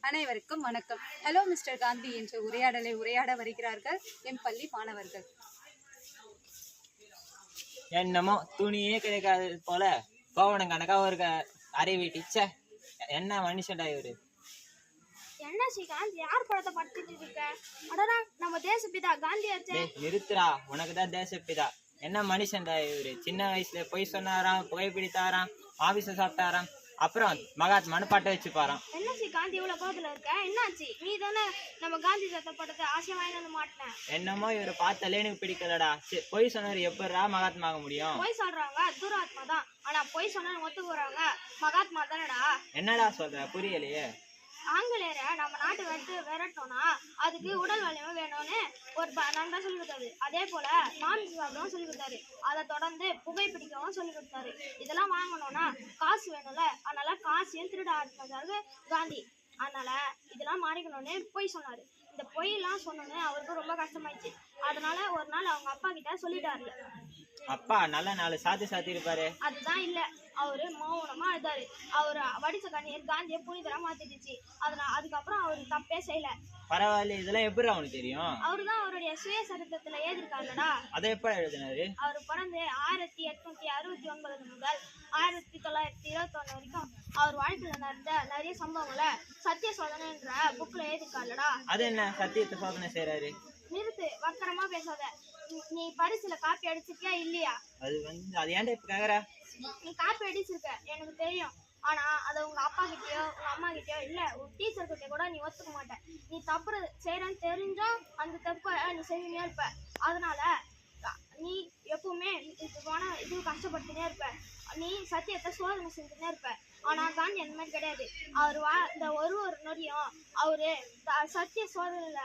அனைவருக்கும் வணக்கம். Hello mister Gandhi என்ற உரையாடலை உரையாட வருகிறார்கள் என் பள்ளி மாணவர்கள். என்னமோ துணியே கிடைக்காது போல கோவணம் கணக்கா ஒரு அறிவி டீச்சர். என்ன மனுஷன்டா இவரு? என்ன ஸ்ரீகாந்த், யார் படத்தை படிச்சுட்டு இருக்க? அடடா, நம்ம தேசப்பிதா காந்தியாச்சே. நிறுத்துறா, உனக்குதான் தேசப்பிதா. என்ன மனுஷன்டா இவரு? சின்ன வயசுல பொய் சொன்னாராம், புகைப்பிடித்தாராம், ஆபீஸ சாப்பிட்டாராம், அப்புறம் மகாத்மான்னு பட்ட வச்சு பாராம். என்ன ஸ்ரீகாந்த் இவ்வளவு கோபத்துல இருக்க? என்னாச்சு? நீ தானே நம்ம காந்தி தாத்தா படத்தை ஆசையா வாங்கி வந்து மாட்டின. என்னமோ இவரை பார்த்தாலே எனக்கு பிடிக்கலடா. பொய் சொன்னவர் எப்படா மகாத்மா ஆக முடியும்? பொய் சொல்றாங்க துராத்மா தான், ஆனா பொய் சொன்னா ஒத்துக்குறாங்க மகாத்மா தானடா. என்னடா சொல்ற? புரியலையே. ஆங்கிலேயரை நம்ம நாட்டு விரட்டோம்னா அதுக்கு உடல் வலிமை வேணும்னு ஒரு நண்பர் சொல்லி கொடுத்தாரு. அதே போல மாமிசம் சாப்பிடவும் சொல்லி கொடுத்தாரு. அதை தொடர்ந்து புகைப்பிடிக்கவும் சொல்லி கொடுத்தாரு. இதெல்லாம் வாங்கணும்னா காசு வேணும்ல, அதனால காசையும் திருட ஆரம்பிச்சாரு காந்தி. அதனால இதெல்லாம் மாறிக்கணும்னு பொய் சொன்னாரு. இந்த பொய்யெல்லாம் சொன்னோன்னு அவருக்கு ரொம்ப கஷ்டமாயிடுச்சு. அதனால ஒரு நாள் அவங்க அப்பா கிட்ட சொல்லிட்டாரு. அப்பா நல்ல 4 சாத்தி இருப்பாரு. அதுதான் இல்ல, அவரு மௌனமா இருந்தாரு. அவரு வடிச்ச கண்ணீர் காந்தியை புனிதரா மாத்திடுச்சு. அதுக்கப்புறம் அவரு தப்பே செய்யல. பரவாயில்ல, இதெல்லாம் எப்படி அவனுக்கு தெரியும்? அவருதான் அவருடைய சுயசரித்திரத்துல எழுதிருக்காங்கடா. அதை எப்ப எழுதினாரு? அவரு பிறந்து 1869 முதல் 1921 வரைக்கும் அவர் வாழ்க்கையில நடந்த நிறைய சம்பவங்களை சத்திய சோதனை என்ற புக்ல எழுதிருக்காங்கடா. அது என்ன சத்தியத்தை சோதனை செய்யறாரு? நிறுத்து, வக்கரமா பேசாத. நீ பரிசுல காப்பி அடிச்சிருக்கியா இல்லையா? அது ஏன்டா இப்ப கேக்குற? நீ காப்பி அடிச்சிருக்க எனக்கு தெரியும். ஆனா அதை உங்க அப்பா கிட்டயோ உங்க அம்மா கிட்டயோ இல்ல உங்க டீச்சர் கிட்ட கூட நீ ஒத்துக்க மாட்ட. நீ தப்பு செய்யறன்னு தெரிஞ்சோ அந்த தப்ப நீ செய்யவே இருப்ப. அதனால நீ எப்பவுமே இது கஷ்டப்பட்டுனே இருப்ப. நீ சத்தியத்தை சோதனை செஞ்சுனே இருப்ப. ஆனா காந்தி அந்த மாதிரி கிடையாது. அவரு இந்த ஒரு நொடியும் அவரு சத்திய சோதனையில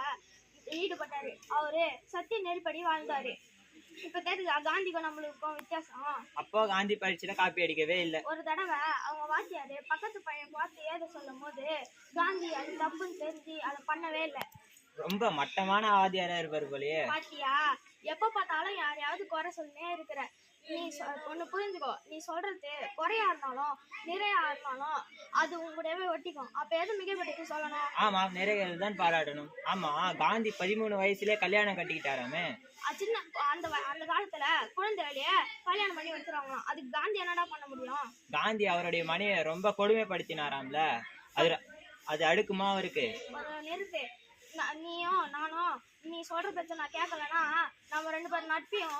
ஈடுபட்டாரு. அவரு சத்திய நெருப்படி வாழ்ந்தாரு. இப்ப தெரியுதா காந்திக்கும் நம்மளுக்கும் வித்தியாசம்? அப்போ காந்தி பரீட்சையில காப்பி அடிக்கவே இல்லை. ஒரு தடவை அவங்க வாத்தியாரு பக்கத்து பையன் பார்த்து ஏத சொல்லும் போது காந்தி அது தப்புன்னு தெரிஞ்சு அதை பண்ணவே இல்லை. ரொம்ப மட்டமான வாத்தியாரா இருப்பாரு போலயே. பாத்தியா, எப்ப பார்த்தாலும் யாரையாவது குறை சொல்லினே இருக்கிற. நீ ஒண்ணு புரிஞ்சுக்கோ, நீ சொல்றது குறையா இருந்தாலும் நிறையா இருந்தாலும் அது உங்களுடையவே ஒட்டிக்கும். அப்ப எது மிகப்பட்டு சொல்லணும்? ஆமா, நிறைகள் தான் பாராட்டணும். ஆமா, காந்தி 13 வயசுல கல்யாணம் கட்டிக்கிட்டாராமே. சின்ன அந்த காலத்துல குழந்தைகளைய கல்யாணம் பண்ணி வச்சிருவாங்களாம். அதுக்கு காந்தி என்னடா பண்ண முடியும்? காந்தி அவருடைய மனைவியை ரொம்ப கொடுமைப்படுத்தினாராம்ல. அது அடுக்குமா அவருக்கு? நிறுத்து. நீயும் நானும் நீ சொல்ற பேச்ச நான் கேட்கலன்னா நம்ம 2 பேரும் நட்பையும்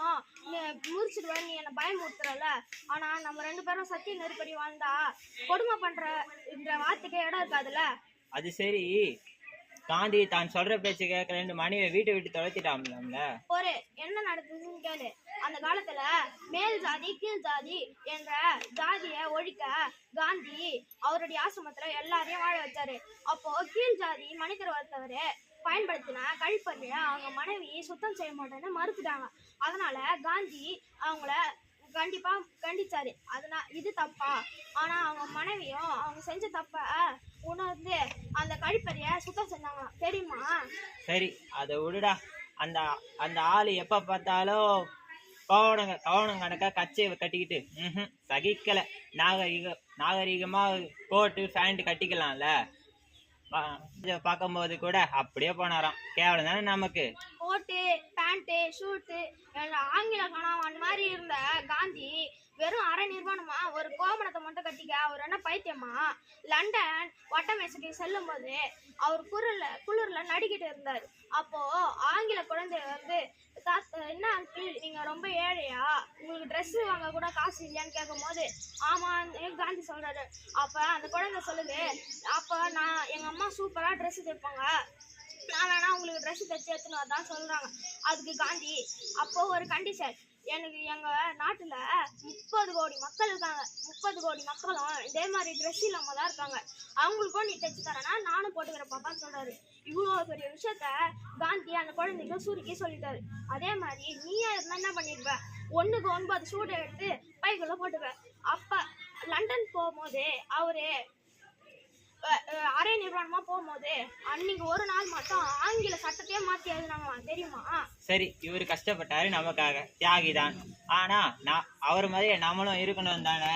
முறிச்சிடுவேன். நீ என்ன பயமுறுத்துறல. ஆனா நம்ம 2 பேரும் சத்திய நெருப்படி வாழ்ந்தா கொடுமை பண்ற இந்த வார்த்தைக்கே இடம் இருக்காதுல்ல. அது சரி, காந்தி தான் சொல்ற பேச்சு கேட்கலன்னு மனைவியை வீட்டை விட்டு தொலைத்திட்டாம்ல. ஒரு என்ன நடக்குதுன்னு கேளு. அந்த காலத்துல மேல் ஜாதி கீழ் ஜாதி என்ற ஜாதியை ஒழிக்க காந்தி அவருடைய ஆசிரமத்துல எல்லாரையும் வாழ வச்சாரு. அப்போ கீழ் ஜாதி மனிதர் வர்த்தவரு பயன்படுத்தின கழிப்பறைய அவங்க மனைவி சுத்தம் செய்ய மாட்டேன்னு மறுத்துட்டாங்க. அதனால காந்தி அவங்கள கண்டிப்பா கண்டிச்சாரு. அதனால இது தப்பா? ஆனா அவங்க மனைவியும் அவங்க செஞ்ச தப்ப உணர்ந்து அந்த கழிப்பறைய சுத்தம் செஞ்சாங்களாம். தெரியுமா? சரி, அதை விடுடா. அந்த ஆளு எப்ப பார்த்தாலும் கவனம் கணக்கா கச்சையை கட்டிக்கிட்டு சகிக்கல. நாகரிகமா கோட்டு பேண்ட் கட்டிக்கலாம்ல. பார்க்கும்போது கூட அப்படியே போனாராம். கேவலம் தானே நமக்கு. கோட்டு பேண்ட் ஷூட்டு ஆங்கில கணவன் மாதிரி இருந்த காந்தி வெறும் அரை நிர்வாணமா ஒரு கோமணத்தை மட்டும் கட்டிக்க அவர் என்ன பைத்தியமா? லண்டன் வட்டமேசைக்கு செல்லும் போது அவர் குளிர்ல நடிக்கிட்டு இருந்தாரு. அப்போ ஆங்கில குழந்தை வந்து என்ன அங்கிள் நீங்க ரொம்ப ஏழையா, உங்களுக்கு ட்ரெஸ் வாங்க கூட காசு இல்லையான்னு கேட்கும் போது ஆமா காந்தி சொல்றாரு. அப்ப அந்த குழந்தை சொல்லுது, அப்ப நான் எங்க அம்மா சூப்பரா ட்ரெஸ் தைப்பாங்க, நான் வேணா உங்களுக்கு ட்ரெஸ் தைச்சு எடுத்துன்னு அதான் சொல்றாங்க. அதுக்கு காந்தி அப்போ ஒரு கண்டிஷன், எனக்கு எங்க நாட்டுல 30 கோடி மக்கள் இருக்காங்க. 30 கோடி மக்களும் இதே மாதிரி ட்ரெஸ் இல்லாம தான் இருக்காங்க. அவங்களுக்கும் நீ தைச்சு தரேன்னா நானும் போட்டுக்கிற பாப்பான்னு சொல்றாரு. இவ்வளவு பெரிய விஷயத்த காந்தி அந்த குழந்தைக்கு சுருக்கி சொல்லிட்டாரு. அதே மாதிரி நீயா இருந்தா என்ன பண்ணிருப்ப? 1க்கு 9 சூட்டை எடுத்து பைக்குள்ள போட்டுப்ப. அப்ப லண்டன் போகும்போது அவரு அரை நிர்வாணமா போகும்போது அன்னைக்கு ஒரு நாள் மட்டும் ஆங்கில சட்டத்தையே மாத்தி எழுதினாங்களா, தெரியுமா? சரி, இவரு கஷ்டப்பட்டாரு நமக்காக, தியாகிதான். ஆனா அவர் மாதிரி நம்மளும் இருக்கணும் தானே.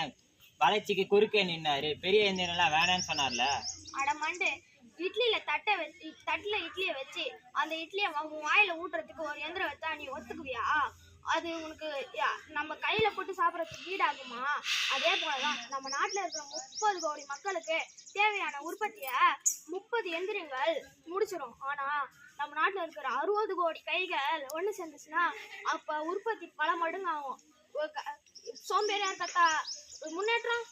வளர்ச்சிக்கு குறுக்கே நின்னாரு. பெரிய எந்திரம் எல்லாம் வேணான்னு சொன்னார்ல. அட மண்டு, இட்லியில தட்டுல இட்லியை வச்சு அந்த இட்லியை உன் வாயில ஊட்டுறதுக்கு ஒரு எந்திரம் வச்சா நீ ஒத்துக்குவியா? அது உனக்கு நம்ம கையில போட்டு சாப்பிடறதுக்கு ஈடாகுமா? அதே போலதான் நம்ம நாட்டுல இருக்கிற 30 கோடி மக்களுக்கு தேவையான உற்பத்திய 30 எந்திரங்கள் முடிச்சிடும். ஆனா நம்ம நாட்டுல இருக்கிற 60 கோடி கைகள் ஒண்ணு சேர்ந்துச்சுன்னா அப்ப உற்பத்தி பல மடங்கு ஆகும். சோம்பேறியா இருக்கா முன்னேற்றம்?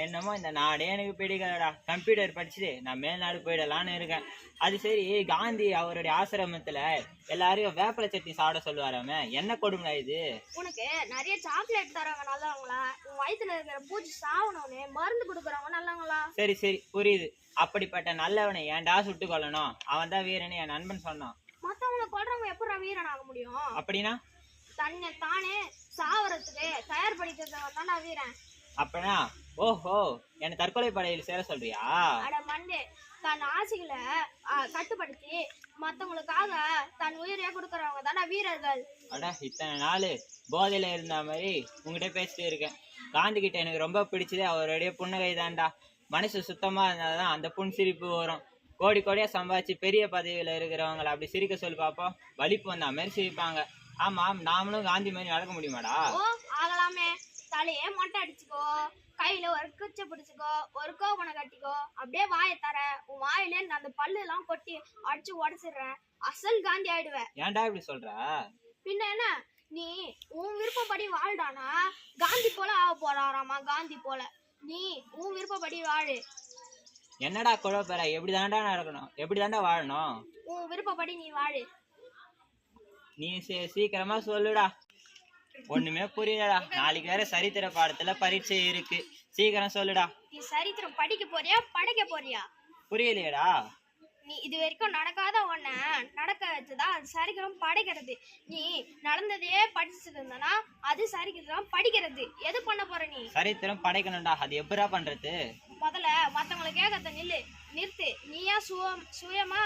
என்னமோ இந்த நாடே எனக்கு பிடிக்கலடா. கம்ப்யூட்டர் படிச்சுட்டு நான் மேல்நாடு போயிடலான்னு இருக்கேன். அது சரி, காந்தி அவருடைய ஆசிரமத்துல எல்லாரையும் வேப்பலை சட்னி சாப்பிட சொல்லுவாராமே, என்ன கொடுமை இது? உனக்கு நிறைய சாக்லேட் தரவங்க நல்லவங்களா, உன் வயிற்றுல இருக்கிற பூச்சி சாவணும்னு மருந்து கொடுக்குறவங்க நல்லவங்களா? சரி சரி புரியுது. அப்படிப்பட்ட நல்லவனை ஏன்டா சுட்டு கொல்லணும்? அவன் தான் வீரன்னு என் நண்பன் சொன்னான். மத்தவங்களை கொல்றவங்க எப்படி வீரன் ஆக முடியும்? அப்படின்னா தன்னை தானே சாவறதுக்கு தயார் பண்ணிக்கிறவங்க தானே வீரன். அப்பனா ஓஹோ, என்ன தற்கொலை படையில் சேர சொல்றியா? அட மண்டே, தன் ஆசைகளை கட்டுப்படுத்தி மத்தவங்களுக்காக தன் உயிரையே கொடுக்கறவங்க தானே வீரர்கள். அடா, இத்தனை நாள் போதையில இருந்த மாதிரி உங்ககிட்ட பேசிட்டு இருக்கேன். காந்தி கிட்ட எனக்கு ரொம்ப பிடிச்சது அவருடைய புன்னகை தான்டா. மனசு சுத்தமா இருந்தாதான் அந்த புன்சிரிப்பு வரும். கோடி கோடியா சம்பாதிச்சு பெரிய பதவியில இருக்கிறவங்களை அப்படி சிரிக்க சொல்லி பார்ப்போம், வலிப்பு வந்த மாதிரி சிரிப்பாங்க. ஆமாம், நாமளும் காந்தி மாதிரி நடக்க முடியுமாடா? ஓ ஆகலாமே. தலையே மொட்டை அடிச்சுக்கோ, கையில ஒரு குச்சை பிடிச்சுக்கோ, ஒரு கோவனை கட்டிக்கோ, அப்படியே வாயை தர உன் வாயில அந்த பல்லு எல்லாம் கொட்டி அடிச்சு உடச்சிடுறேன். அசல் காந்தி ஆயிடுவேன். ஏன்டா இப்படி சொல்ற? பின்ன என்ன, நீ உன் விருப்பப்படி வாழ்டானா காந்தி போல ஆக போறாராமா. காந்தி போல நீ உன் விருப்பப்படி வாழு. என்னடா குழப்பற? எப்படி தாண்டா நடக்கணும்? எப்படி தாண்டா வாழணும்? உன் விருப்பப்படி நீ வாழு. நீ சீக்கிரமா சொல்லுடா. ஒண்ணுமே புரியலடா. நாளைக்கு வேற சரித்திர பாடத்துல பரீட்சை இருக்கு. சீக்கிரம் சொல்லுடா. நீ சரித்திரம் படிக்க போறியா படைக்க போறியா? புரியலையடா. நீ இது வரைக்கும் நடக்காத ஒன்ன நடக்க வச்சுதான் அது சரித்திரம் படைக்கிறது. நீ நடந்ததையே படிச்சுட்டு இருந்தனா அது சரித்திரம் படிக்கிறது. எது பண்ண போற நீ? சரித்திரம் படைக்கணும்டா. அது எப்படா பண்றது? முதல்ல மத்தவங்களை கேட்கறத நிறுத்து. நீயா சுயமா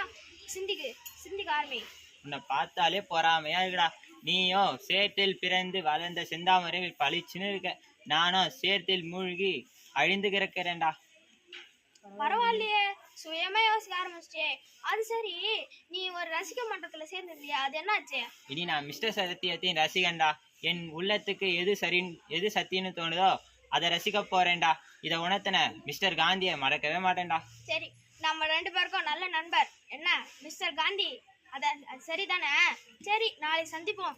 சிந்திக்க ஆரம்பி. உன்னை பார்த்தாலே பொறாமையா இருக்குடா. நீயும் சேற்றில் பிறந்து வளர்ந்த செந்தாமரையில் பளிச்சுன்னு இருக்க. நானும் சேற்றில் மூழ்கி அழிந்து கிடக்கிறேன்டா. பரவாயில்லையே, சுயமா யோசிக்க ஆரம்பிச்சிட்டே. அது சரி, நீ ஒரு ரசிக மன்றத்துல சேர்ந்திருந்தியா, அது என்னாச்சு? இனி நான் மிஸ்டர் சத்தியத்தின் ரசிகன்டா. என் உள்ளத்துக்கு எது சத்தியன்னு தோணுதோ அதை ரசிக்க போறேன்டா. இதை உணர்த்தின மிஸ்டர் காந்தியை மறக்கவே மாட்டேன்டா. சரி, நம்ம 2 பேருக்கும் நல்ல நண்பர் என்ன மிஸ்டர் காந்தி, அது சரிதானே? சரி, நாளை சந்திப்போம்.